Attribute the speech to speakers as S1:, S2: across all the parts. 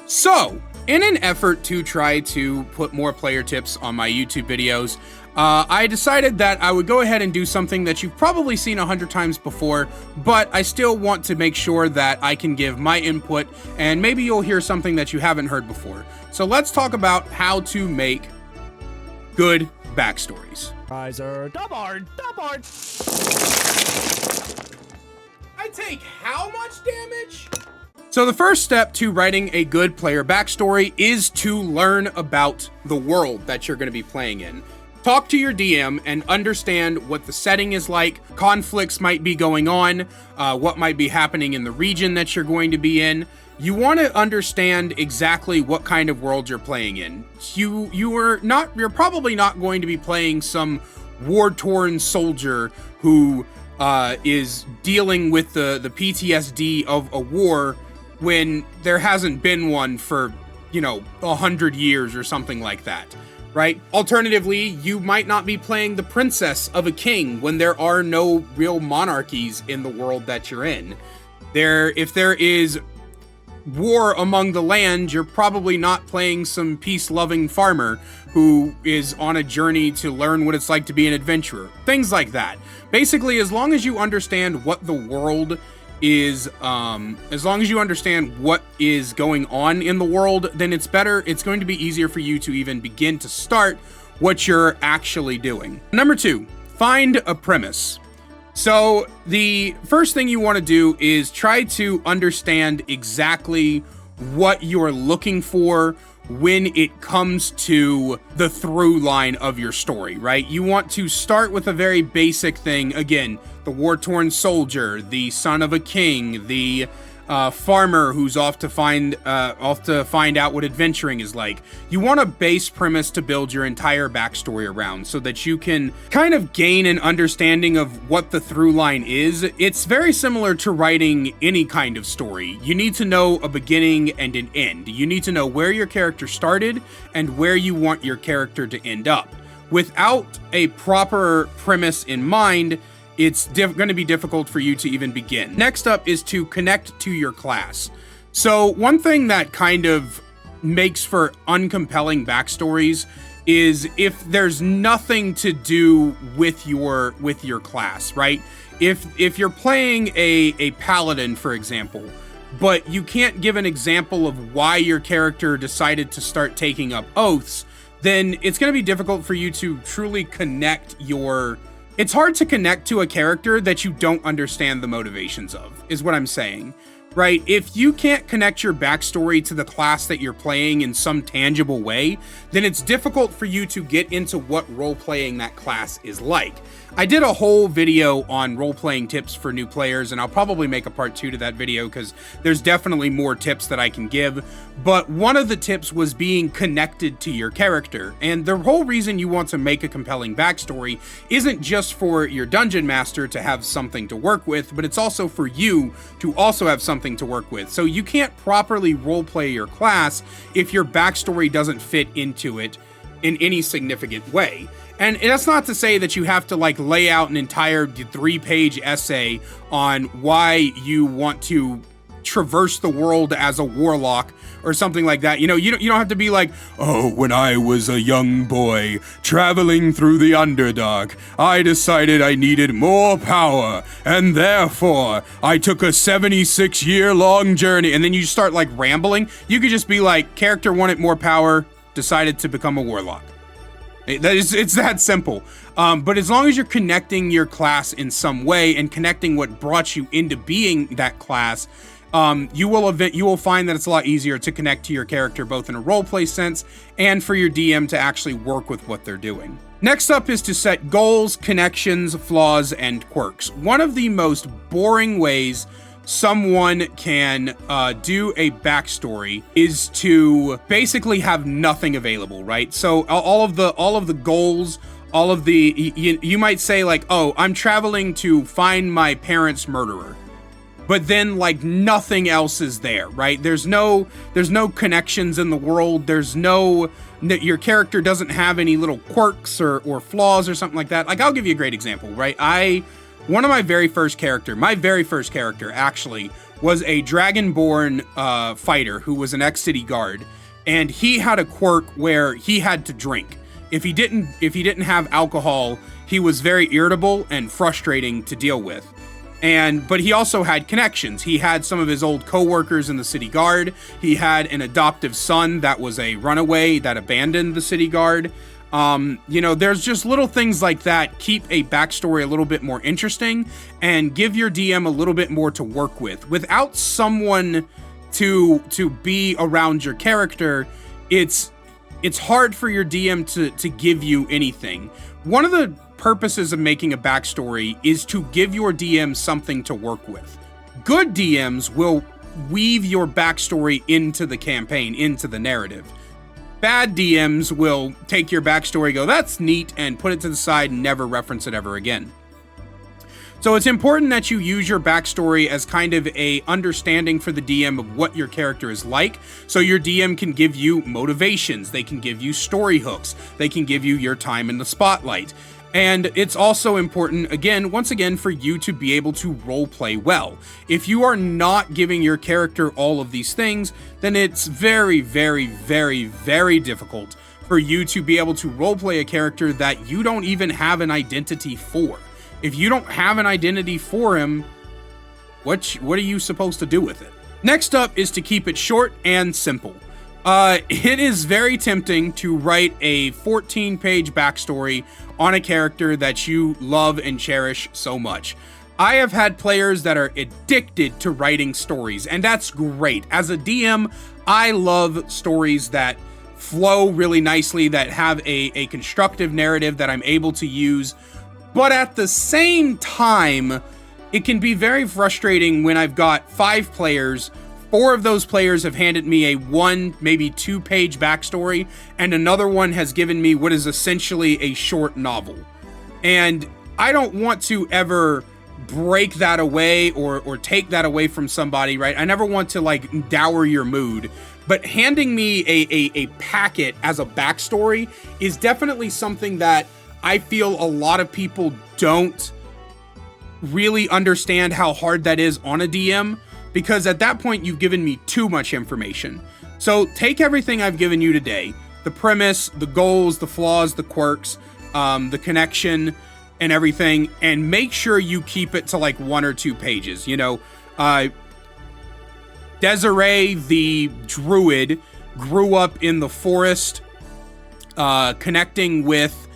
S1: So, in an effort to try to put more player tips on my YouTube videos, I decided that I would go ahead and do something that you've probably seen 100 times before, but I still want to make sure that I can give my input, and maybe you'll hear something that you haven't heard before. So let's talk about how to make good backstories.
S2: Riser, double.
S1: I take how much damage? So the first step to writing a good player backstory is to learn about the world that you're going to be playing in. Talk to your DM and understand what the setting is like, conflicts might be going on, what might be happening in the region that you're going to be in. You want to understand exactly what kind of world you're playing in. You're probably not going to be playing some war-torn soldier who is dealing with the PTSD of a war when there hasn't been one for, 100 years or something like that, right? Alternatively, you might not be playing the princess of a king when there are no real monarchies in the world that you're in. If there is war among the land, you're probably not playing some peace-loving farmer who is on a journey to learn what it's like to be an adventurer. Things like that. Basically, as long as you understand what the world is, as long as you understand what is going on in the world, then it's going to be easier for you to even begin to start what you're actually doing. Number 2, find a premise. So the first thing you want to do is try to understand exactly what you're looking for when it comes to the through line of your story, right? You want to start with a very basic thing. Again, the war-torn soldier, the son of a king, the farmer who's off to find out what adventuring is like. You want a base premise to build your entire backstory around so that you can kind of gain an understanding of what the through line is. It's very similar to writing any kind of story. You need to know a beginning and an end. You need to know where your character started and where you want your character to end up. Without a proper premise in mind, it's going to be difficult for you to even begin. Next up is to connect to your class. So one thing that kind of makes for uncompelling backstories is if there's nothing to do with your class, right? If you're playing a paladin, for example, but you can't give an example of why your character decided to start taking up oaths, then it's going to be difficult for you to truly connect your... It's hard to connect to a character that you don't understand the motivations of, is what I'm saying, right? If you can't connect your backstory to the class that you're playing in some tangible way, then it's difficult for you to get into what role-playing that class is like. I did a whole video on role-playing tips for new players, and I'll probably make a part 2 to that video because there's definitely more tips that I can give. But one of the tips was being connected to your character. And the whole reason you want to make a compelling backstory isn't just for your dungeon master to have something to work with, but it's also for you to also have something to work with. So you can't properly role-play your class if your backstory doesn't fit into it in any significant way. And that's not to say that you have to lay out an entire 3-page essay on why you want to traverse the world as a warlock or something like that. You don't have to be like, oh, when I was a young boy traveling through the Underdark, I decided I needed more power, and therefore I took a 76-year-long journey. And then you start rambling. You could just be like, character wanted more power, decided to become a warlock. It's that simple. But as long as you're connecting your class in some way and connecting what brought you into being that class, you will find that it's a lot easier to connect to your character, both in a roleplay sense and for your DM to actually work with what they're doing. Next up is to set goals, connections, flaws, and quirks. One of the most boring ways someone can do a backstory is to basically have nothing available, right? So all of the goals, all of the, you might say oh, I'm traveling to find my parents' murderer. But then nothing else is there, right? There's no connections in the world. Your character doesn't have any little quirks or flaws or something like that. I'll give you a great example, right? My very first character actually was a dragonborn fighter who was an ex-city guard, and he had a quirk where he had to drink. If he didn't have alcohol, he was very irritable and frustrating to deal with. But he also had connections. He had some of his old co-workers in the city guard. He had an adoptive son that was a runaway that abandoned the city guard. There's just little things like that. Keep a backstory a little bit more interesting and give your DM a little bit more to work with. Without someone to be around your character, it's hard for your DM to give you anything. One of the purposes of making a backstory is to give your DM something to work with. Good DMs will weave your backstory into the campaign, into the narrative. Bad DMs will take your backstory, go, that's neat, and put it to the side and never reference it ever again. So it's important that you use your backstory as kind of a understanding for the DM of what your character is like, so your DM can give you motivations, they can give you story hooks, they can give you your time in the spotlight. And it's also important, once again, for you to be able to roleplay well. If you are not giving your character all of these things, then it's very, very, very, very difficult for you to be able to roleplay a character that you don't even have an identity for. If you don't have an identity for him, what are you supposed to do with it? Next up is to keep it short and simple. It is very tempting to write a 14-page backstory on a character that you love and cherish so much. I have had players that are addicted to writing stories, and that's great. As a DM, I love stories that flow really nicely, that have a constructive narrative that I'm able to use. But at the same time, it can be very frustrating when I've got 5 players. 4 of those players have handed me a 1, maybe 2-page backstory, and another one has given me what is essentially a short novel. And I don't want to ever break that away or take that away from somebody, right? I never want to dour your mood, but handing me a packet as a backstory is definitely something that I feel a lot of people don't really understand how hard that is on a DM, because at that point you've given me too much information. So take everything I've given you today, the premise, the goals, the flaws, the quirks, the connection, and everything, and make sure you keep it to 1 or 2 pages. Desiree, the druid, grew up in the forest, connecting with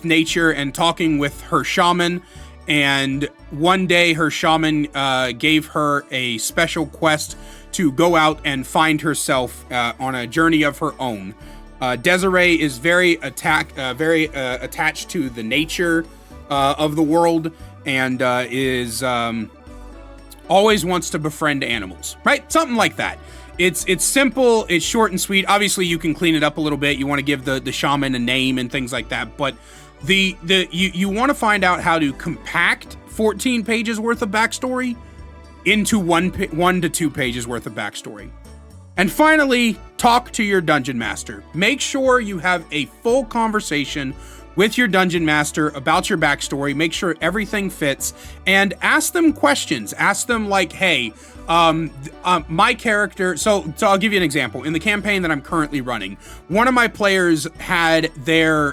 S1: nature and talking with her shaman. And one day her shaman gave her a special quest to go out and find herself on a journey of her own. Desiree is very attached to the nature of the world, and is always wants to befriend animals, right? Something like that. It's simple, it's short and sweet. Obviously, you can clean it up a little bit. You want to give the shaman a name and things like that, but you want to find out how to compact 14 pages worth of backstory into 1 to 2 pages worth of backstory. And finally, talk to your dungeon master. Make sure you have a full conversation with your dungeon master about your backstory. Make sure everything fits, and ask them questions. Ask them hey, my character. So I'll give you an example. In the campaign that I'm currently running, one of my players had their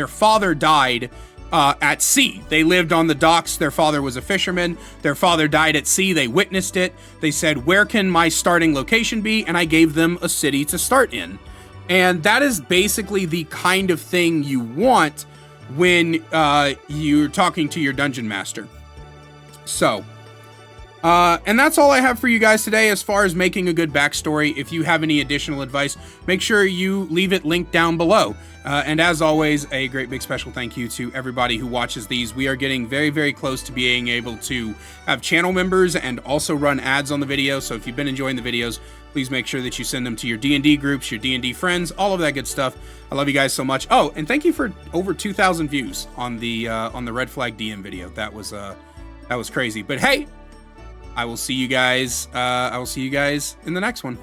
S1: father died at sea. They lived on the docks. Their father was a fisherman. Their father died at sea. They witnessed it. They said, where can my starting location be? And I gave them a city to start in. And that is basically the kind of thing you want when you're talking to your dungeon master. So, and that's all I have for you guys today as far as making a good backstory. If you have any additional advice, make sure you leave it linked down below. And as always, a great big special thank you to everybody who watches these. We are getting very, very close to being able to have channel members and also run ads on the video. So if you've been enjoying the videos, please make sure that you send them to your D&D groups, your D&D friends, all of that good stuff. I love you guys so much. Oh, and thank you for over 2,000 views on the Red Flag DM video. That was crazy. But hey, I will see you guys in the next one.